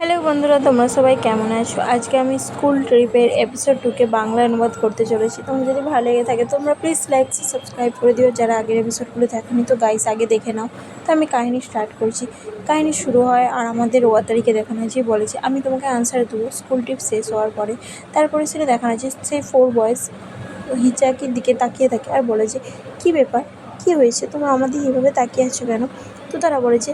Hello বন্ধুরা, তোমরা সবাই কেমন আছো? আজকে আমি স্কুল ট্রিপের এপিসোড 2 কে বাংলা অনুবাদ করতে চলেছি। তোমার যদি ভালো লেগে থাকে তোমরা প্লিজ লাইক সাবস্ক্রাইব করে দিও। যারা আগের এপিসোডগুলো দেখেনি তো গাইস আগে দেখে নাও। তো আমি কাহিনী স্টার্ট করছি। কাহিনী শুরু হয় আর আমাদের ওয়াতারিকে দেখানো হয় যে বলেছে আমি তোমাকে আনসার দেবো স্কুল ট্রিপ শেষ হওয়ার পরে। তারপরে সেটা দেখানো যে সেই 4 বয়েজ হিচাকির দিকে তাকিয়ে থাকে আর বলে যে কী ব্যাপার, কী হয়েছে, তোমরা আমাদের এভাবে তাকিয়ে আছো কেন? তো তারা বলে যে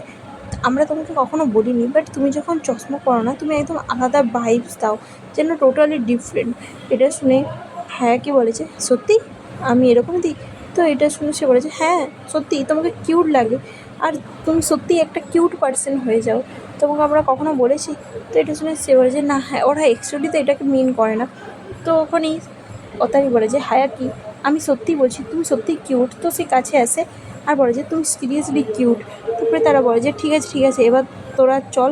আমরা তোমাকে কখনো বলিনি, বাট তুমি যখন চশমা পরো না তুমি একদম আলাদা ভাইবস দাও, যেন টোটালি ডিফারেন্ট। এটা শুনে হায়াকি বলেছে সত্যি আমি এরকম দিই? তো এটা শুনে সে বলেছে হ্যাঁ সত্যি তোমাকে কিউট লাগে, আর তুমি সত্যি একটা কিউট পার্সন হয়ে যাও, তোমাকে আমরা কখনো বলেছি? তো এটা শুনে সে বলেছে না হ্যাঁ ওরা অ্যাকচুয়ালি তো এটাকে মিন করে না। তো ওখানেই ওতারি বলে যে হায়াকি আমি সত্যিই বলছি তুমি সত্যিই কিউট। তো সে কাছে আসে আর বলে যে তুমি সিরিয়াসলি কিউট। তারপরে তারা বলে যে ঠিক আছে এবার তোরা চল,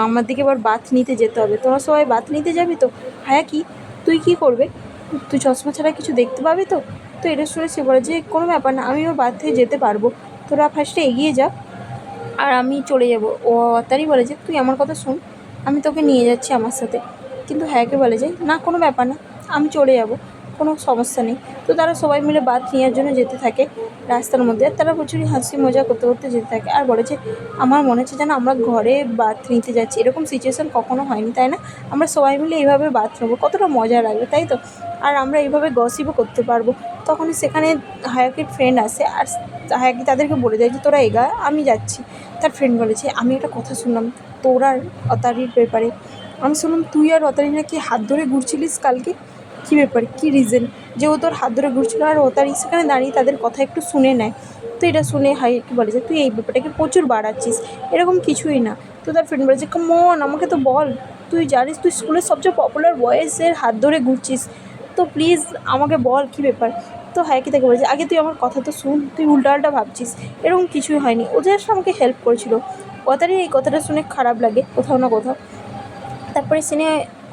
আমার দিকে এবার বাথ নিতে যেতে হবে। তোরা সবাই বাথ নিতে যাবি তো? হায়াকি তুই কী করবে? তুই চশমা ছাড়া কিছু দেখতে পাবি তো? তো এটা শুনে সে বলে যে কোনো ব্যাপার না, আমিও বাথ থেকে যেতে পারবো, তোরা ফার্স্টে এগিয়ে যা আর আমি চলে যাব। ও তারই বলে যে তুই আমার কথা শোন, আমি তোকে নিয়ে যাচ্ছি আমার সাথে। কিন্তু হ্যাঁকে বলে যে না কোনো ব্যাপার না, আমি চলে যাব, কোনো সমস্যা নেই। তো তারা সবাই মিলে বাথ নেওয়ার জন্য যেতে থাকে রাস্তার মধ্যে। আর তারা প্রচুরই হাসি মজা করতে করতে যেতে থাকে আর বলে যে আমার মনে হচ্ছে যেন আমরা ঘরে বাথ নিতে যাচ্ছি, এরকম সিচুয়েশান কখনো হয়নি তাই না? আমরা সবাই মিলে এইভাবে বাথ নেবো, কতটা মজা লাগবে তাই তো? আর আমরা এইভাবে গসিপও করতে পারবো। তখনই সেখানে হায়াকির ফ্রেন্ড আসে আর হায়াকি তাদেরকে বলে দেয় যে তোরা এগা, আমি যাচ্ছি। তার ফ্রেন্ড বলেছে আমি একটা কথা শুনলাম তোর আর অতারির ব্যাপারে। আমি শুনলাম তুই আর অতারি নাকি হাত ধরে ঘুরছিলিস কালকে, কী ব্যাপার, কী রিজন যে ও তোর হাত ধরে ঘুরছিল? আর অতারি সেখানে দাঁড়িয়ে তাদের কথা একটু শুনে নেয়। তো এটা শুনে হাইকি বলে যে তুই এই ব্যাপারটাকে প্রচুর বাড়াচ্ছিস, এরকম কিছুই না। তো তার ফ্রেন্ড বলে যে কামন আমাকে তো বল, তুই জানিস তুই স্কুলের সবচেয়ে পপুলার বয়েজের হাত ধরে ঘুরছিস, তো প্লিজ আমাকে বল কী ব্যাপার। তো হায়াকি তাকে বলেছে আগে তুই আমার কথা তো শুন, তুই উল্টাপাল্টা ভাবছিস, এরকম কিছুই হয়নি, ও জাস্ট আমাকে হেল্প করেছিল। অতারির এই কথাটা শুনে খারাপ লাগে কোথাও না কোথাও। তারপরে সিনে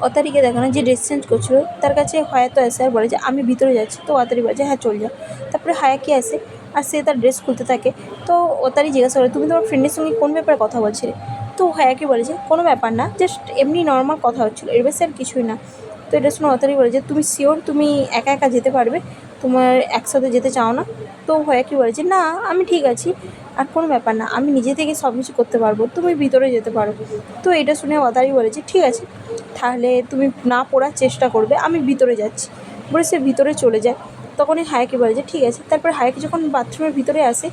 অতারিকে দেখানো যে ড্রেস চেঞ্জ করছিলো তার কাছে হায়াতো আসে আর বলে যে আমি ভিতরে যাচ্ছি। তো অতারি বলে যে হ্যাঁ চল যা। তারপরে হায়াকি আসে আর সে তার ড্রেস খুলতে থাকে। তো অতারি জিজ্ঞাসা করে তুমি তোমার ফ্রেন্ডের সঙ্গে কোন ব্যাপারে কথা বলছিলে? তো হায়াকি বলে যে কোনো ব্যাপার না, জাস্ট এমনি নর্মাল কথা হচ্ছিলো, এর বেশি আর কিছুই না। তো এটা শুনে অতারি বলে যে তুমি শিওর তুমি একা একা যেতে পারবে, তোমার একসাথে যেতে চাও না? তো হায়াকি বলে যে না আমি ঠিক আছি, আর কোনো ব্যাপার না, আমি নিজে থেকে সব কিছু করতে পারবো, তুমি ভিতরে যেতে পারো। তো এটা শুনে অতারি বলেছে ঠিক আছে তাহলে তুমি না পড়ার চেষ্টা করবে, আমি ভিতরে যাচ্ছি। বলে সে ভিতরে চলে যায়। তখনই হায়াকি বলে যে ঠিক আছে। তারপর হায়াকি যখন বাথরুমের ভিতরে আসে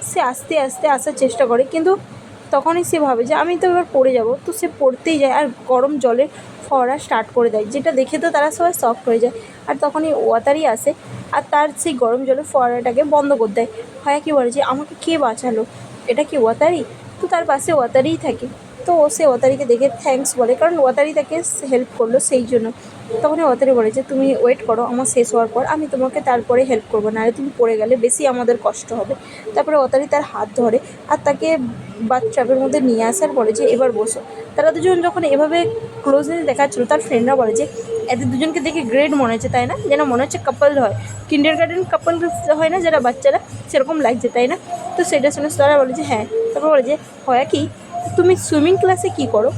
সে আস্তে আস্তে আসার চেষ্টা করে, কিন্তু তখনই সে ভাবে যে আমি তো এবার পড়ে যাব। তো সে পড়তেই যায় আর গরম জলের ফোয়ারা স্টার্ট করে দেয়, যেটা দেখে তো তারা সবাই শকড হয়ে যায়। আর তখনই ওয়াতারি আসে আর তার সেই গরম জলের ফোয়ারাটাকে বন্ধ করে দেয়। হায়াকি বলে যে আমাকে কে বাঁচালো, এটা কি ওয়াতারি? তো তার পাশে ওয়াতারিই থাকে। তো ও সে ওয়াতারিকে দেখে থ্যাঙ্কস বলে, কারণ ওয়াতারি তাকে হেল্প করলো সেই জন্য। তখনই ওয়াতারি বলে যে তুমি ওয়েট করো আমার শেষ হওয়ার পর, আমি তোমাকে তারপরে হেল্প করবো, নাহলে তুমি পড়ে গেলে বেশি আমাদের কষ্ট হবে। তারপরে ওয়াতারি তার হাত ধরে আর তাকে বাথটাবের মধ্যে নিয়ে আসার বলে যে এবার বসো। তারা দুজন যখন এভাবে ক্লোজলি দেখাচ্ছিলো তার ফ্রেন্ডরা বলে যে এদের দুজনকে দেখে গ্রেড মনে হচ্ছে তাই না, যেন মনে হচ্ছে কাপল হয়, কিন্ডারগার্টেন কাপল হয় না যারা বাচ্চারা, সেরকম লাগছে তাই না? তো সেটা শুনে তারা বলে যে হ্যাঁ। তারপর বলে যে হয় কি তুমি সুইমিং ক্লাসে কী করো?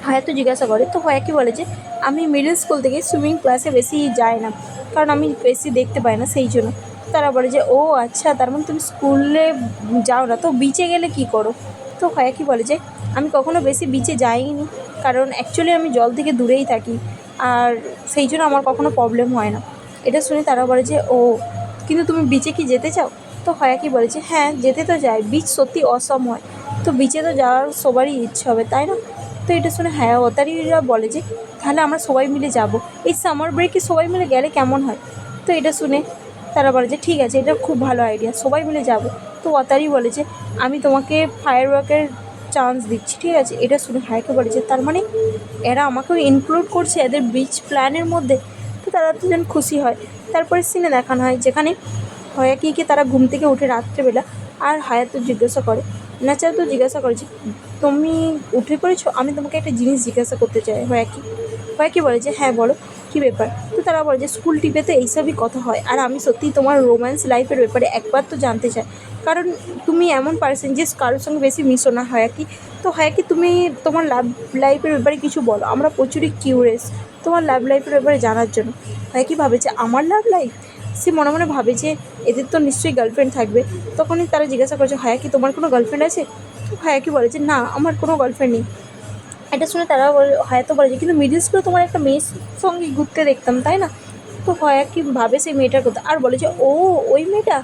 হায়াতো জিজ্ঞাসা করে। তো হায়াকি বলে যে আমি মিডল স্কুল থেকে সুইমিং ক্লাসে বেশি যাই না, কারণ আমি বেশি দেখতে পাই না সেই জন্য। তারা বলে যে ও আচ্ছা তার মানে তুমি স্কুলে যাও না, তো বিচে গেলে কী করো? তো হায়াকি বলে যে আমি কখনো বেশি বিচে যাইনি, কারণ অ্যাকচুয়ালি আমি জল থেকে দূরেই থাকি, আর সেই জন্য আমার কখনো প্রবলেম হয় না। এটা শুনে তারা বলে যে ও কিন্তু তুমি বিচে কি যেতে চাও? তো হায়াকি বলে যে হ্যাঁ যেতে তো যাই, বিচ সত্যি অসম হয়, তো বিচে তো যাওয়ার সবারই ইচ্ছে হবে তাই না? তো এটা শুনে হ্যাঁ ওতারিরা বলে যে তাহলে আমরা সবাই মিলে যাব, এই সামার ব্রেকে সবাই মিলে গেলে কেমন হয়? তো এটা শুনে তারা বলে যে ঠিক আছে এটা খুব ভালো আইডিয়া, সবাই মিলে যাব। তো ওতারি বলে যে আমি তোমাকে ফায়ার ওয়ার্কের চান্স দিচ্ছি, ঠিক আছে? এটা শুনে হায়াকে বলে যে তার মানে এরা আমাকেও ইনক্লুড করছে এদের বিচ প্ল্যানের মধ্যে। তো তারা দুজন খুশি হয়। তারপরে সিনে দেখানো হয় যেখানে হায়াকিকে তারা ঘুম থেকে উঠে রাত্রেবেলা আর হায়াত জিজ্ঞাসা করে নেচার তো জিজ্ঞাসা করে যে তুমি উঠে পড়েছো, আমি তোমাকে একটা জিনিস জিজ্ঞাসা করতে চাই। হায়াকি বলে যে হ্যাঁ বলো কী ব্যাপার? তো তারা বলে যে স্কুল ট্রিপে তো এইসবই কথা হয়, আর আমি সত্যিই তোমার রোম্যান্স লাইফের ব্যাপারে একবার তো জানতে চাই, কারণ তুমি এমন পার্সন যে কারোর সঙ্গে বেশি মিশো না হায়াকি, তো হ্যাঁ কি তুমি তোমার লাভ লাইফের ব্যাপারে কিছু বলো, আমরা প্রচুরই কিউরিয়াস তোমার লাভ লাইফের ব্যাপারে জানার জন্য। হ্যাঁ কি ভাবে যে আমার লাভ লাইফ, সে মনে মনে ভাবে যে এদের তো নিশ্চয়ই গার্লফ্রেন্ড থাকবে। তখনই তারা জিজ্ঞাসা করছে হ্যাঁ কি তোমার কোনো গার্লফ্রেন্ড আছে? তো হ্যাঁ কি বলে যে না আমার কোনো গার্লফ্রেন্ড নেই। এটা শুনে তারা হয়তো বলে যে কিন্তু মিডিল স্কুলে তোমার একটা মেয়ের সঙ্গে ঘুরতে দেখতাম তাই না? তো হয় কি ভাবে সেই মেয়েটার কথা আর বলে যে ও ওই মেয়েটা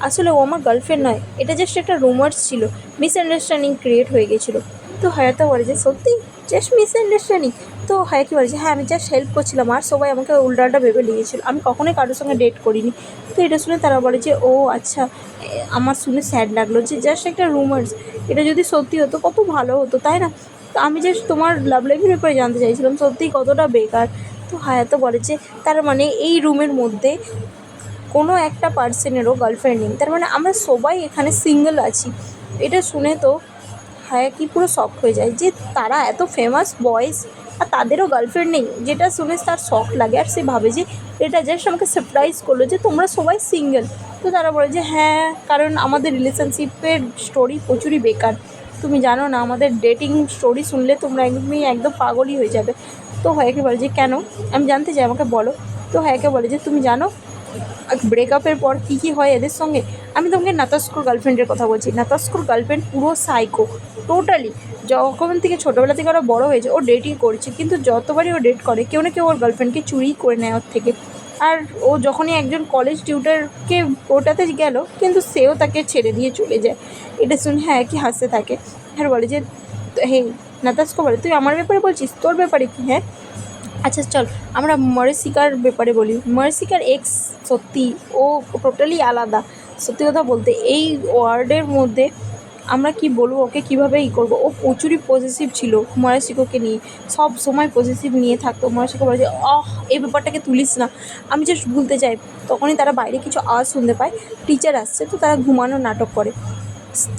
আসলে ও আমার গার্লফ্রেন্ড নয়, এটা জাস্ট একটা রুমার্স ছিল, মিসআন্ডারস্ট্যান্ডিং ক্রিয়েট হয়ে গেছিলো। তো হায়াতো বলে যে সত্যি জাস্ট মিসআন্ডারস্ট্যান্ডিং? তো হায়া কি বলে যে হ্যাঁ আমি জাস্ট হেল্প করছিলাম আর সবাই আমাকে উল্টাটা ভেবে নিয়েছিল, আমি কখনোই কারোর সঙ্গে ডেট করিনি। তো এটা শুনে তারা বলে যে ও আচ্ছা, আমার শুনে স্যাড লাগলো যে জাস্ট একটা রুমার্স, এটা যদি সত্যি হতো কত ভালো হতো তাই না? তো আমি জাস্ট তোমার লাভ লাইফের ব্যাপারে জানতে চাইছিলাম সত্যিই কতটা বেকার। তো হায়াতো বলে যে তার মানে এই রুমের মধ্যে কোনো একটা পার্সনেরও গার্লফ্রেন্ড নেই, তার মানে আমরা সবাই এখানে সিঙ্গেল আছি। এটা শুনে তো হায়াকি পুরো শক হয়ে যায় যে তারা এত ফেমাস বয়েজ আর তাদেরও গার্লফ্রেন্ড নেই, যেটা শুনে তার শক লাগে আর সে ভাবে যে এটা জাস্ট আমাকে সারপ্রাইজ করলো যে তোমরা সবাই সিঙ্গেল। তো তারা বলে যে হ্যাঁ কারণ আমাদের রিলেশনশিপের স্টোরি প্রচুরই বেকার, তুমি জানো না আমাদের ডেটিং স্টোরি শুনলে তোমরা একদম পাগলই হয়ে যাবে। তো হায়াকে বলে যে কেন, আমি জানতে চাই আমাকে বলো। তো হায়াকে বলে যে তুমি জানো ব্রেকআপের পর কী কী হয় এদের সঙ্গে? আমি তোমাকে নাতাস্কোর গার্লফ্রেন্ডের কথা বলছি। নাতাস্কোর গার্লফ্রেন্ড পুরো সাইকো, টোটালি। যখন থেকে ছোটোবেলা থেকে ওরা বড়ো হয়েছে ও ডেটই করছে, কিন্তু যতবারই ও ডেট করে কেউ না কেউ ওর গার্লফ্রেন্ডকে চুরি করে নেয় ওর থেকে। আর ও যখনই একজন কলেজ টিউটারকে ওটাতে গেল কিন্তু সেও তাকে ছেড়ে দিয়ে চলে যায়। এটা শুনে হ্যাঁ কি হাসতে থাকে আর বলে যে হে নাতাস্কো বলে তুই আমার ব্যাপারে বলছিস, তোর ব্যাপারে কি? হ্যাঁ আচ্ছা চল আমরা মরিসিকার ব্যাপারে বলি। মরিসিকার এক্স সত্যি ও টোটালি আলাদা। সত্যি কথা বলতে এই ওয়ার্ল্ডের মধ্যে আমরা কি বলবো ওকে কীভাবে করবো, ও প্রচুরই পজিটিভ ছিল মরিসিকোকে নিয়ে, সব সময় পজিটিভ নিয়ে থাকতো। মরিসিকো বলে যে এই ব্যাপারটাকে তুলিস না, আমি জাস্ট ভুলতে চাই। তখনই তারা বাইরে কিছু আওয়াজ শুনতে পায়, টিচার আসছে, তো তারা ঘুমানোর নাটক করে।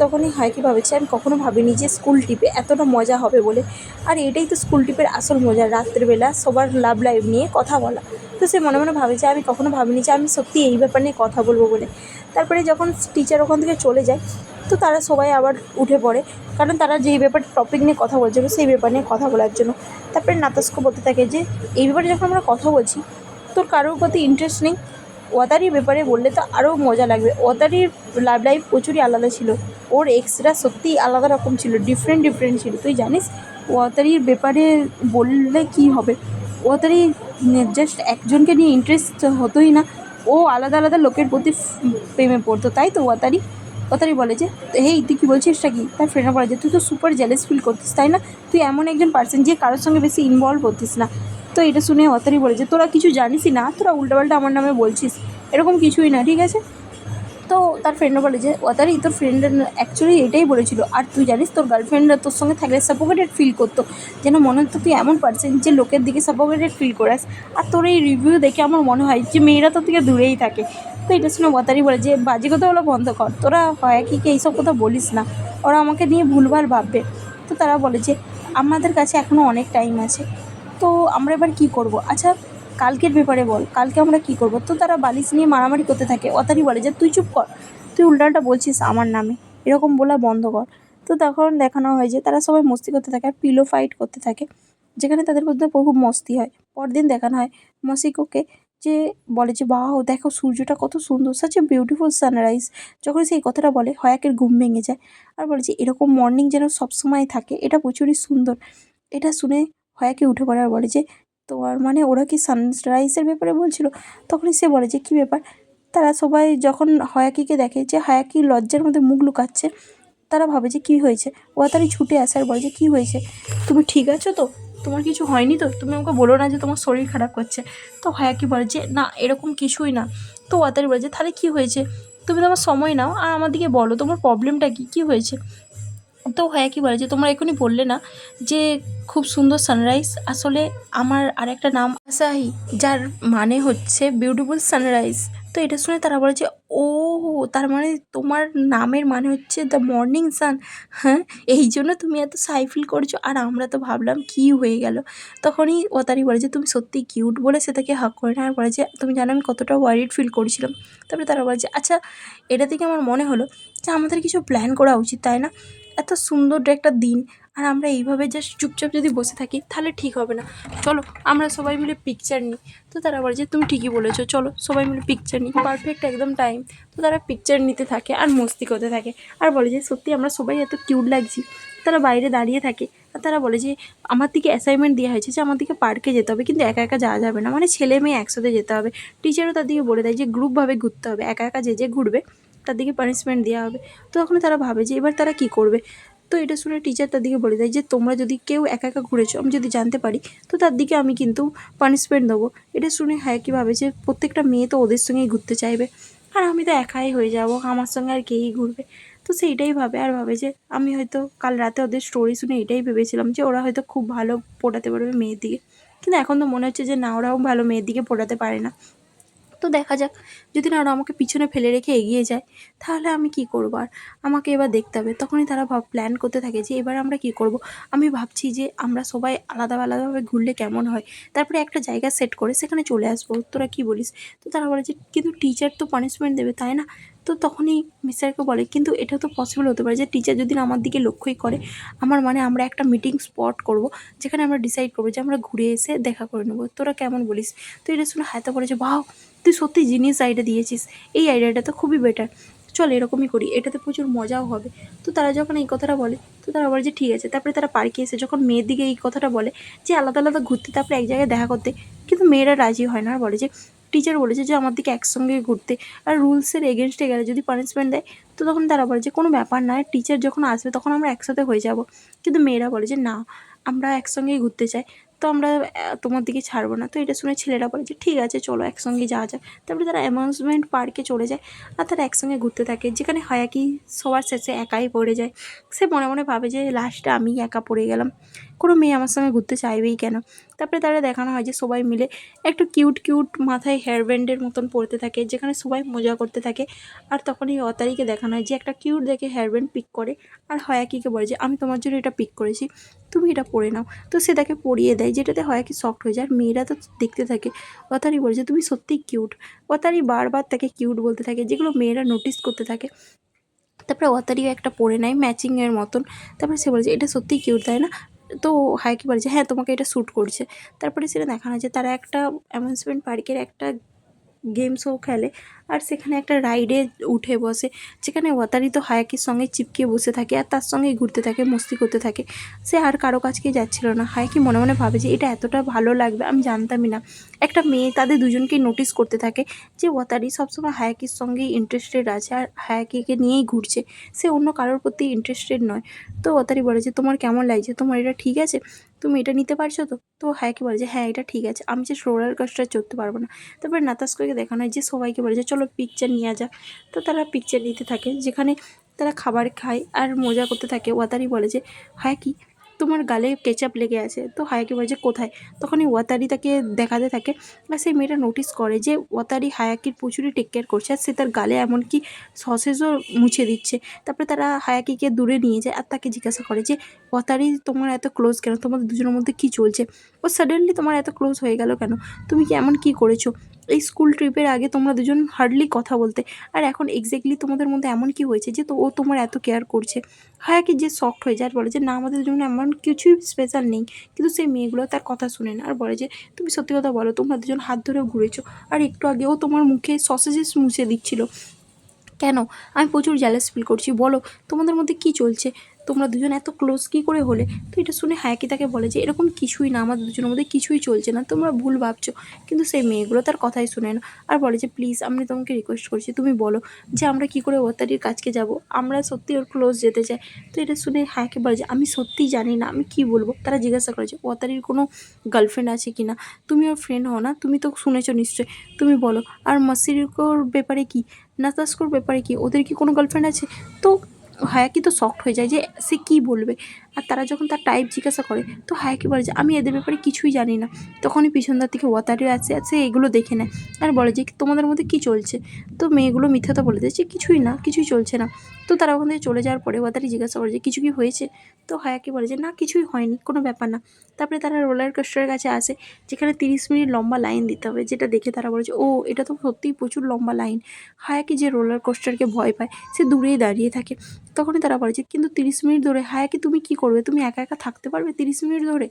তখনই হয় কি ভাবেছে আমি কখনো ভাবিনি যে স্কুল ট্রিপে এতটা মজা হবে বলে। আর এটাই তো স্কুল ট্রিপের আসল মজা, রাত্রেবেলা সবার লাভ লাইফ নিয়ে কথা বলা। তো সে মনে মনে ভাবে যে আমি কখনো ভাবিনি যে আমি সত্যি এই ব্যাপার নিয়ে কথা বলবো বলে। তারপরে যখন টিচার ওখান থেকে চলে যায় তো তারা সবাই আবার উঠে পড়ে, কারণ তারা যেই ব্যাপার টপিক নিয়ে কথা বলছিল সেই ব্যাপার নিয়ে কথা বলার জন্য। তারপরে নাতাস্কো বলতে থাকে যে এই ব্যাপারে যখন আমরা কথা বলছি তোর কারোর প্রতি ইন্টারেস্ট নেই, ওয়াতারির ব্যাপারে বললে তো আরও মজা লাগবে। ওয়াতারির লাভ লাইফ প্রচুরই আলাদা ছিল, ওর এক্সরা সত্যিই আলাদা রকম ছিল, ডিফারেন্ট ছিল। তুই জানিস ওয়াতারির ব্যাপারে বললে কি হবে? ওয়াতারি জাস্ট একজনকে নিয়ে ইন্টারেস্ট হতোই না, ও আলাদা আলাদা লোকের প্রতি প্রেমে পড়তো, তাই তো ওয়াতারি? ওয়াতারি বলে যে হেই তুই কী বলছিসটা কি? তার ফ্রেন্ডরা বলে যে তুই তো সুপার জেলাস ফিল করতিস তাই না, তুই এমন একজন পার্সন যে কারোর সঙ্গে বেশি ইনভলভ হতিস না। তো এটা শুনে ওয়াতারি বলে যে তোরা কিছু জানিসই না, তোরা উল্টাপাল্টা আমার নামে বলছিস, এরকম কিছুই না, ঠিক আছে? তো তার ফ্রেন্ডরা বলে যে ওয়াতারি তোর ফ্রেন্ড অ্যাকচুয়ালি এটাই বলেছিল, আর তুই জানিস তোর গার্লফ্রেন্ডরা তোর সঙ্গে থাকলে সাফোকেটেড ফিল করতো, যেন মনে হতো তুই এমন পার্সন যে লোকের দিকে সাফোকেটেড ফিল করাস। আর তোর এই রিভিউ দেখে আমার মনে হয় যে মেয়েরা তোর থেকে দূরেই থাকে। তো এটা শুনে ওয়াতারি বলে যে বাজে কথাগুলো বন্ধ কর, তোরা হয় কি এইসব কথা বলিস না, ওরা আমাকে নিয়ে ভুলভাল ভাববে। তো তারা বলে যে আমাদের কাছে এখনও অনেক টাইম আছে, তো আমরা এবার কী করবো? আচ্ছা কালকের ব্যাপারে বল, কালকে আমরা কী করবো? তো তারা বালিশ নিয়ে মারামারি করতে থাকে। ওয়াতারি বলে যে তুই চুপ কর, তুই উল্টাটা বলছিস আমার নামে, এরকম বলা বন্ধ কর। তো তখন দেখানো হয় যে তারা সবাই মস্তি করতে থাকে আর পিলো ফাইট করতে থাকে, যেখানে তাদের মধ্যে খুব মস্তি হয়। পরদিন দেখানো হয় মসিকোকে, যে বলে যে বাহ দেখো সূর্যটা কত সুন্দর, সাচ এ বিউটিফুল সানরাইজ। যখন সেই কথাটা বলে হয়াকের ঘুম ভেঙে যায় আর বলে যে এরকম মর্নিং যেন সবসময় থাকে, এটা প্রচুরই সুন্দর। এটা শুনে হয়াকে উঠে পড়ে আর বলে যে তোমার মানে ওরা কি সানরাইজের ব্যাপারে বলছিল? তখনই সে বলে যে কী ব্যাপার? তারা সবাই যখন হায়াকিকে দেখে যে হায়াকি লজ্জার মধ্যে মুখ লুকাচ্ছে, তারা ভাবে যে কী হয়েছে। ওয়াতারি ছুটে আসে আর বলে যে কী হয়েছে, তুমি ঠিক আছো তো, তোমার কিছু হয়নি তো, তুমি আমাকে বলো না যে তোমার শরীর খারাপ করছে। তো হায়াকি বলে যে না এরকম কিছুই না। তো ওয়াতারি বলে যে তাহলে কী হয়েছে, তুমি তোমার সময় নাও আর আমার দিকে বলো তোমার প্রবলেমটা কী কী হয়েছে। তো হায়াকি বলে যে তোমরা এখনই বললে না যে খুব সুন্দর সানরাইজ, আসলে আমার আরেকটা নাম আসাহি, যার মানে হচ্ছে বিউটিফুল সানরাইজ। তো এটা শুনে তারা বলে যে ও তার মানে তোমার নামের মানে হচ্ছে দ্য মর্নিং সান। হ্যাঁ এই জন্য তুমি এত সাই ফিল করছো, আর আমরা তো ভাবলাম কী হয়ে গেল। তখনই ওতারি বলে যে তুমি সত্যিই কিউট, বলে সে তাকে হাগ করে নেয় আর বলে যে তুমি জানো আমি কতটা ওয়ারিড ফিল করছিলাম। তারপরে তারা বলে যে আচ্ছা এটা থেকে আমার মনে হলো যে আমাদের কিছু প্ল্যান করা উচিত তাই না, এত সুন্দর একটা দিন, আর আমরা এইভাবে জাস্ট চুপচাপ যদি বসে থাকি তাহলে ঠিক হবে না। চলো আমরা সবাই মিলে পিকচার নিই। তো তারা বলে যে তুমি ঠিকই বলেছো, চলো সবাই মিলে পিকচার নিই, পারফেক্ট একদম টাইম। তো তারা পিকচার নিতে থাকে আর মস্তি করতে থাকে আর বলে যে সত্যি আমরা সবাই এত কিউট লাগছি। তারা বাইরে দাঁড়িয়ে থাকে আর তারা বলে যে আমার দিকে অ্যাসাইনমেন্ট দেওয়া হয়েছে যে আমার দিকে পার্কে যেতে হবে, কিন্তু একা একা যাওয়া যাবে না, মানে ছেলে মেয়ে একসাথে যেতে হবে। টিচারও তার দিকে বলে দেয় যে গ্রুপভাবে ঘুরতে হবে, একা একা যে ঘুরবে তার দিকে পানিশমেন্ট দেওয়া হবে। তো তখন তারা ভাবে যে এবার তারা কী করবে। তো এটা শুনে টিচার তার দিকে বলে দেয় যে তোমরা যদি কেউ একা একা ঘুরেছো আমি যদি জানতে পারি তো তার দিকে আমি কিন্তু পানিশমেন্ট দেবো। এটা শুনে কি ভাবে যে প্রত্যেকটা মেয়ে তো ওদের সঙ্গেই ঘুরতে চাইবে আর আমি তো একাই হয়ে যাব, আমার সঙ্গে আর কেই ঘুরবে। তো সেইটাই ভাবে আর ভাবে যে আমি হয়তো কাল রাতে ওদের স্টোরি শুনে এটাই ভেবেছিলাম যে ওরা হয়তো খুব ভালো পড়াতে পারবে মেয়ের দিকে, কিন্তু এখন তো মনে হচ্ছে যে না, ওরাও ভালো মেয়ের দিকে পড়াতে পারে না। তো দেখা যাক, যদি না ওরা আমাকে পিছনে ফেলে রেখে এগিয়ে যায় তাহলে আমি কি করবো। আর আমাকে এবার দেখতে হবে। তখনই তারা প্ল্যান করতে থাকে যে এবার আমরা কি করব। আমি ভাবছি যে আমরা সবাই আলাদা আলাদাভাবে ঘুরলে কেমন হয়, তারপরে একটা জায়গা সেট করে সেখানে চলে আসবো, তোরা কি বলিস। তো তারা বলে যে কিন্তু টিচার তো পানিশমেন্ট দেবে তাই না। তো তখনই মিস্টারকে বলে কিন্তু এটা তো পসিবল হতে পারে যে টিচার যদি না আমার দিকে লক্ষ্যই করে, আমার মানে আমরা একটা মিটিং স্পট করব যেখানে আমরা ডিসাইড করবো যে আমরা ঘুরে এসে দেখা করে নেবো, তোরা কেমন বলিস। তো এটা শুনে হাতে বলে যে বাহ, তুই সত্যি জিনিস আইডিয়া দিয়েছিস, এই আইডিয়াটা তো খুবই বেটার, চল এরকমই করি, এটাতে প্রচুর মজাও হবে। তো তারা যখন এই কথাটা বলে তো তারা বলে যে ঠিক আছে। তারপরে তারা পার্কে এসে যখন মেয়ের দিকে এই কথাটা বলে যে আলাদা আলাদা ঘুরতে, তারপরে এক জায়গায় দেখা করতে, কিন্তু মেয়েরা রাজি হয় না আর বলে যে টিচার বলেছে যে আমার দিকে একসঙ্গে ঘুরতে, আর রুলসের এগেনস্টে গেলে যদি পানিশমেন্ট দেয়। তো তখন তারা বলে যে কোনো ব্যাপার নয়, টিচার যখন আসবে তখন আমরা একসাথে হয়ে যাব। কিন্তু মেয়েরা বলে যে না, আমরা একসঙ্গেই ঘুরতে চাই, তো আমরা তোমার দিকে ছাড়বো না। তো এটা শুনে ছেলেরা বলে যে ঠিক আছে চলো একসঙ্গে যাওয়া যাক। তারপরে তারা অ্যামিউজমেন্ট পার্কে চলে যায় আর তারা একসঙ্গে ঘুরতে থাকে, যেখানে কি সবার শেষে একাই পড়ে যায়। সে মনে মনে ভাবে যে লাস্টে আমি একা পড়ে গেলাম, কোনো মেয়ে আমার সঙ্গে ঘুরতে চাইবেই কেন। তারপরে তারা দেখানো হয় যে সবাই মিলে একটু কিউট কিউট মাথায় হেয়ার ব্যান্ডের মতন পরতে থাকে, যেখানে সবাই মজা করতে থাকে। আর তখনই অতারিকে দেখানো হয় যে একটা কিউট দেখে হেয়ার ব্যান্ড পিক করে আর হয়াকিকে বলে যে আমি তোমার জন্য এটা পিক করেছি, তুমি এটা পরে নাও। তো সে তাকে পরিয়ে দেয়, যেটাতে কি শক্ট হয়ে যায়। আর মেয়েরা তো দেখতে থাকে। অতারি বলছে তুমি সত্যিই কিউট। অতারি বারবার তাকে কিউট বলতে থাকে, যেগুলো মেয়েরা নোটিস করতে থাকে। তারপরে অতারিও একটা পরে নেয় ম্যাচিংয়ের মতন। তারপরে সে বলছে এটা সত্যিই কিউট তাই না। তো কি বলছে হ্যাঁ তোমাকে এটা শ্যুট করছে। তারপরে সেটা দেখানো হয় যে তারা একটা অ্যামিউজমেন্ট পার্কের একটা গেম শো খেলে আর সেখানে একটা রাইডে উঠে বসে, যেখানে ওয়াতারি তো হায়াকির সঙ্গে চিপকে বসে থাকে আর তার সঙ্গেই ঘুরতে থাকে, মস্তি করতে থাকে। সে আর কারো কাছকেই যাচ্ছিল না। হায়াকি মনে মনে ভাবে যে এটা এতটা ভালো লাগবে আমি জানতামই না। একটা মেয়ে তাদের দুজনকেই নোটিস করতে থাকে যে ওয়াতারি সবসময় হায়াকির সঙ্গেই ইন্টারেস্টেড আছে আর হায়াকিকে নিয়েই ঘুরছে, সে অন্য কারোর প্রতি ইন্টারেস্টেড নয়। তো ওয়াতারি বলে যে তোমার কেমন লাগছে, তোমার এটা ঠিক আছে, তুমি এটা নিতে পারছো তো। তো হায়াকি বলে যে হ্যাঁ এটা ঠিক আছে, আমি যে রোলার কোস্টার চড়তে পারবো না। তারপরে নাতাস্কোকে দেখানো হয় যে সবাইকে বলে যে চলো পিকচার নিয়ে যাক। তো তারা পিকচার নিতে থাকে, যেখানে তারা খাবার খায় আর মজা করতে থাকে। ওয়াতারি বলে যে কি তোমার গালে কেচাপ লেগে আছে। তো হায়াকি বলে যে কোথায়। তখনই ওয়াতারি তাকে দেখাতে থাকে আর সেই মেয়েটা নোটিস করে যে ওয়াতারি হায়াকির প্রচুরই টেক কেয়ার করছে আর সে তার গালে এমনকি সসেজও মুছে দিচ্ছে। তারপরে তারা হায়াকিকে দূরে নিয়ে যায় আর তাকে জিজ্ঞাসা করে যে ওয়াতারি তোমার এত ক্লোজ কেন, তোমাদের দুজনের মধ্যে কী চলছে, ও সাডেনলি তোমার এত ক্লোজ হয়ে গেল কেন, তুমি কি এমন কী করেছো। এই স্কুল ট্রিপের আগে তোমরা দুজন হার্ডলি কথা বলতে, আর এখন এক্স্যাক্টলি তোমাদের মধ্যে এমন কি হয়েছে যে তো ও তোমার এত কেয়ার করছে। কি যে শকড হয়ে যায় আর বলে যে না, আমাদের জন্য এমন কিছুই স্পেশাল নেই। কিন্তু সেই মেয়েগুলো তার কথা শুনে না আর বলে যে তুমি সত্যি কথা বলো, তোমরা দুজন হাত ধরেও ঘুরেছো আর একটু আগেও তোমার মুখে সসেজেস মুছে দিচ্ছিল কেন। আমি প্রচুর জ্যালাস ফিল করছি, বলো তোমাদের মধ্যে কী চলছে, তোমরা দুজন এত ক্লোজ কী করে হলে। তো এটা শুনে হায়াকি তাকে বলে যে এরকম কিছুই না, আমাদের দুজনের মধ্যে কিছুই চলছে না, তোমরা ভুল ভাবছো। কিন্তু সেই মেয়েগুলো তার কথাই শুনে না আর বলে যে প্লিজ আমি তোমাকে রিকোয়েস্ট করছি, তুমি বলো যে আমরা কী করে ওয়াতারির কাছকে যাব, আমরা সত্যি ওর ক্লোজ যেতে চাই। তো এটা শুনে হায়াকি বলে যে আমি সত্যিই জানি না আমি কী বলবো। তারা জিজ্ঞাসা করে যে ওয়াতারির কোনো গার্লফ্রেন্ড আছে কি না, তুমি ওর ফ্রেন্ড হও না, তুমি তো শুনেছো নিশ্চয়ই, তুমি বলো। আর মাসিরিকোর ব্যাপারে কি, নাতাস্কোর ব্যাপারে কি, ওদের কি কোনো গার্লফ্রেন্ড আছে। তো হায়াকি তো শকড হয়ে যায় যে সে কী বলবে। আর তারা যখন তার টাইপ জিজ্ঞাসা করে তো হায়াকি বলে যে আমি এদের ব্যাপারে কিছুই জানি না। তখনই পিছনদার থেকে ওয়াতারি আছে আছে এগুলো দেখে নেয় আর বলে যে তোমাদের মধ্যে কী চলছে। তো মেয়েগুলো মিথ্যাটা বলে দিচ্ছে কিছুই না, কিছুই চলছে না। তো তারা ওখান থেকে চলে যাওয়ার পরে ওয়াতারি জিজ্ঞাসা করে যে কিছু কি হয়েছে। তো হায়াকি বলে যে না কিছুই হয়নি, কোনো ব্যাপার না। তারপরে তারা রোলার কোস্টারের কাছে আসে, যেখানে 30 মিনিট লম্বা লাইন দিতে হবে, যেটা দেখে তারা বলে যে ও এটা তো সত্যিই প্রচুর লম্বা লাইন। হায়াকি যে রোলার কোস্টারকে ভয় পায় সে দূরেই দাঁড়িয়ে থাকে তখনই তারা বলে যে কিন্তু 30 মিনিট ধরে হায়াকি তুমি কি করবে, তুমি একা একা থাকতে পারবে 30 মিনিট ধরে?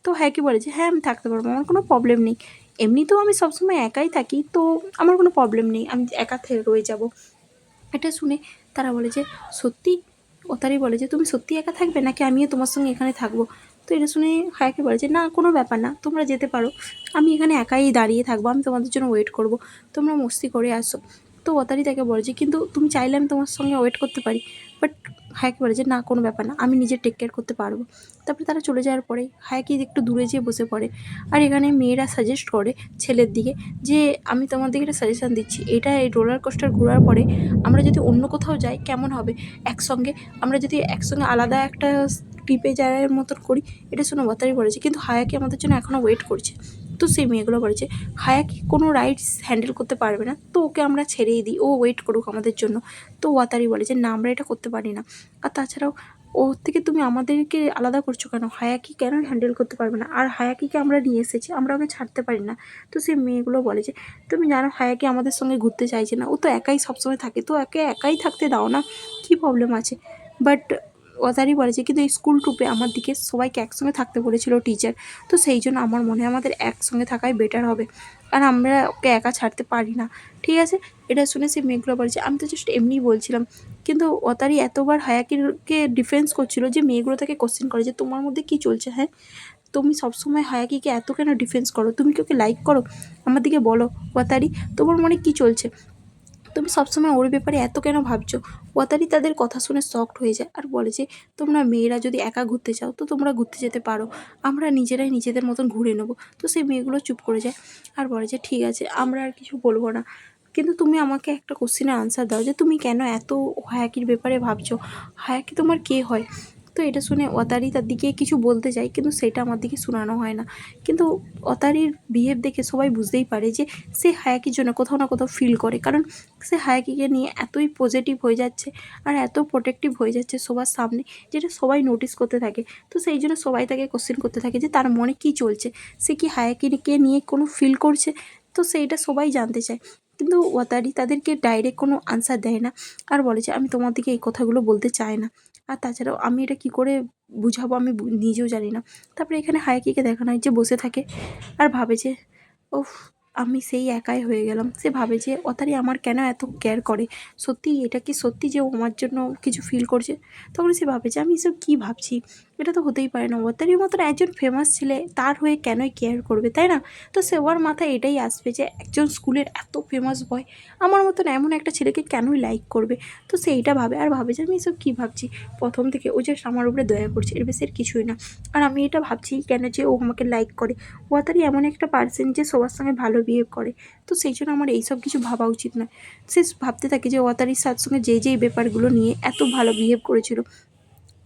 তো হায়াকি বলে যে হ্যাঁ আমি থাকতে পারবো, আমার কোনো প্রবলেম নেই, এমনিতেও আমি সবসময় একাই থাকি, তো আমার কোনো প্রবলেম নেই, আমি একা রয়ে যাব। এটা শুনে তারা বলে যে সত্যি? ওতারি বলে যে তুমি সত্যি একা থাকবে নাকি আমিও তোমার সঙ্গে এখানে থাকবো? তো এটা শুনে হায়াকি বলে যে না কোনো ব্যাপার না, তোমরা যেতে পারো, আমি এখানে একাই দাঁড়িয়ে থাকবো, আমি তোমাদের জন্য ওয়েট করব, তোমরা মস্তি করে আসো। তো ওতারি তাকে বলে যে কিন্তু তুমি চাইলে আমি তোমার সঙ্গে ওয়েট করতে পারি, বাট হায়াকি বলে যে না কোনো ব্যাপার না, আমি নিজে টেক কেয়ার করতে পারবো। তারপরে তারা চলে যাওয়ার পরে হায়াকি একটু দূরে যেয়ে বসে পড়ে, আর এখানে মেয়েরা সাজেস্ট করে ছেলের দিকে যে আমি তোমাদেরকে একটা সাজেশান দিচ্ছি, এটা এই রোলার কোস্টার ঘোরার পরে আমরা যদি অন্য কোথাও যাই কেমন হবে, একসঙ্গে আমরা যদি একসঙ্গে আলাদা একটা ট্রিপে যাওয়ার মতন করি। এটা শুনে ওয়াতারি বলেছে কিন্তু হায়াকি আমাদের জন্য এখনও ওয়েট করছে। তো সেই মেয়েগুলো বলেছে হায়াকি কোনো রাইডস হ্যান্ডেল করতে পারবে না, তো ওকে আমরা ছেড়েই দিই, ও ওয়েট করুক আমাদের জন্য। তো ওয়াতারি বলে যে না আমরা এটা করতে পারি না, আর তাছাড়াও ওর থেকে তুমি আমাদেরকে আলাদা করছো কেন, হায়াকি কেন হ্যান্ডেল করতে পারবে না, আর হায়াকিকে আমরা নিয়ে এসেছি, আমরা ওকে ছাড়তে পারি না। তো সেই মেয়েগুলো বলে যে তুমি জানো হায়াকি আমাদের সঙ্গে ঘুরতে চাইছে না, ও তো একাই সবসময় থাকে, তো একে একাই থাকতে দাও না, কী প্রবলেম আছে? বাট ওতারি বলেছে কিন্তু এই স্কুল ট্রিপে আমার দিকে সবাইকে একসঙ্গে থাকতে বলেছিল টিচার, তো সেই জন্য আমার মনে হয় আমাদের একসঙ্গে থাকাই বেটার হবে, আর আমরা ওকে একা ছাড়তে পারি না। ঠিক আছে? এটা শুনে সে মেয়েগুলো বলেছে আমি তো জাস্ট এমনিই বলছিলাম। কিন্তু ওতারি এতবার হায়াকিকে ডিফেন্স করছিল যে মেয়েগুলো তাকে কোশ্চেন করে যে তোমার মধ্যে কী চলছে, হ্যাঁ তুমি সবসময় হায়াকিকে এত কেন ডিফেন্স করো, তুমি কি ওকে লাইক করো, আমার দিকে বলো ওয়াতারি, তোমার মনে কী চলছে, তুমি সবসময় ওর ব্যাপারে এত কেন ভাবছো? ওয়াতারি তাদের কথা শুনে শকড হয়ে যায় আর বলে যে তোমরা মেয়েরা যদি একা ঘুরতে চাও তো তোমরা ঘুরতে যেতে পারো, আমরা নিজেরাই নিজেদের মতন ঘুরে নেবো। তো সেই মেয়েগুলো চুপ করে যায় আর বলে যে ঠিক আছে আমরা আর কিছু বলবো না, কিন্তু তুমি আমাকে একটা কোশ্চেনের আনসার দাও যে তুমি কেন এত হায়াকির ব্যাপারে ভাবছো, হায়াকি তোমার কে হয়? তো এটা শুনে ওয়াতারি তার দিকে কিছু বলতে যায় কিন্তু সেটা আমার দিকে শোনানো হয় না, কিন্তু ওয়াতারির বিহেভ দেখে সবাই বুঝতেই পারে যে সে হায়াকির জন্য কোথাও না কোথাও ফিল করে, কারণ সে হায়াকিকে নিয়ে এতই পজিটিভ হয়ে যাচ্ছে আর এত প্রোটেক্টিভ হয়ে যাচ্ছে সবার সামনে, যেটা সবাই নোটিস করতে থাকে। তো সেই জন্য সবাই তাকে কোশ্চেন করতে থাকে যে তার মনে কী চলছে, সে কি হায়াকিকে নিয়ে কোনো ফিল করছে, তো সেইটা সবাই জানতে চায়। কিন্তু ওয়াতারি তাদেরকে ডাইরেক্ট কোনো আনসার দেয় না আর বলে যে আমি তোমাদেরকে এই কথাগুলো বলতে চাই না, আর তাছাড়াও আমি এটা কী করে বুঝাবো আমি নিজেও জানি না। তারপরে এখানে হায়াকিকে দেখানো হয় যে বসে থাকে আর ভাবে যে উফ আমি সেই একাই হয়ে গেলাম। সে ভাবে যে ওতারি আমার কেন এত কেয়ার করে, সত্যি এটা কি সত্যি যে ও আমার জন্য কিছু ফিল করছে? তখন সে ভাবে যে আমি এসব কী ভাবছি, এটা তো হতেই পারে না, ওতারির মতন একজন ফেমাস ছেলে তার হয়ে কেনই কেয়ার করবে, তাই না? তো সে ওর মাথায় এটাই আসবে যে একজন স্কুলের এত ফেমাস বয় আমার মতন এমন একটা ছেলেকে কেনই লাইক করবে। তো সে এইটা ভাবে আর ভাবে যে আমি এসব কী ভাবছি, প্রথম থেকে ও জাস্ট আমার উপরে দয়া করছে, এর বেশি আর কিছুই না, আর আমি এটা ভাবছি কেন যে ও আমাকে লাইক করে। ওয়াতারি এমন একটা পার্সন যে সবার সঙ্গে ভালো বিহেভ করে, তো সেই জন্য আমার এইসব কিছু ভাবা উচিত নয়। সে ভাবতে থাকে যে ওয়াতারির সাথে সঙ্গে যেই ব্যাপারগুলো নিয়ে এত ভালো বিহেভ করেছিল।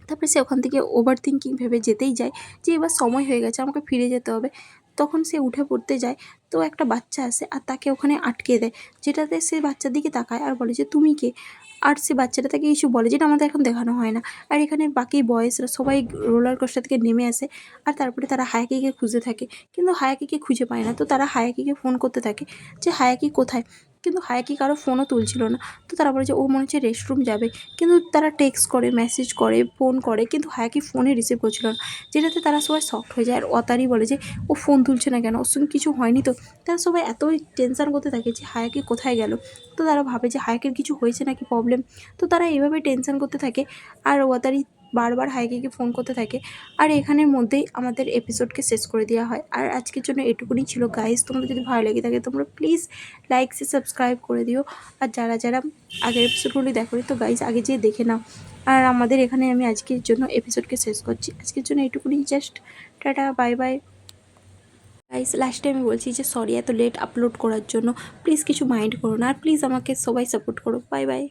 তারপরে সে ওখান থেকে ওভার থিঙ্কিং ভেবে যেতেই যায় যে এবার সময় হয়ে গেছে আমাকে ফিরে যেতে হবে। তখন সে উঠে পড়তে যায়, তো একটা বাচ্চা আসে আর তাকে ওখানে আটকে দেয়, যেটাতে সে বাচ্চার দিকে তাকায় আর বলে যে তুমি কে? আর সে বাচ্চাটা তাকে কিছু বলে যেটা আমাদের এখন দেখানো হয় না। আর এখানে বাকি বয়েজরা সবাই রোলার কোস্টার থেকে নেমে আসে আর তারপরে তারা হায়াকিকে খুঁজতে থাকে, কিন্তু হায়াকিকে খুঁজে পায় না। তো তারা হায়াকিকে ফোন করতে থাকে যে হায়াকি কোথায়, কিন্তু হায়াকি কারো ফোনও তুলছিল না। তো তারা বলে যে ও মনে হচ্ছে রেস্টরুম যাবে, কিন্তু তারা টেক্সট করে, মেসেজ করে, ফোন করে, কিন্তু হায়াকি ফোনে রিসিভ করছিল না, যেটাতে তারা সবাই শকড হয়ে যায়। আর ওয়াতারি বলে যে ও ফোন তুলছে না কেন, ওর সঙ্গে কিছু হয়নি তো? তারা সবাই এতই টেনশন করতে থাকে যে হায়াকি কোথায় গেল। তো তারা ভাবে যে হায়াকির কিছু হয়েছে নাকি প্রবলেম, তো তারা এইভাবে টেনশন করতে থাকে আর ওয়াতারি বারবার হায়াকিকে ফোন করতে থাকে। আর এখানের মধ্যেই আমাদের এপিসোডকে শেষ করে দেওয়া হয়। আর আজকের জন্য এটুকুনি ছিল গাইস, তোমাদের যদি ভালো লেগে থাকে তোমরা প্লিজ লাইক সাবস্ক্রাইব করে দিও, আর যারা যারা আগের এপিসোডগুলি দেখোনি তো গাইস আগে যেয়ে দেখে নাও। আর আমাদের এখানে আমি আজকের জন্য এপিসোডকে শেষ করছি, আজকের জন্য এটুকুনি, just tata bye bye. Guys লাস্টে আমি বলছি যে সরি এত লেট আপলোড করার জন্য, প্লিজ কিছু মাইন্ড করো না, আর প্লিজ আমাকে সবাই সাপোর্ট করো, বাই বাই।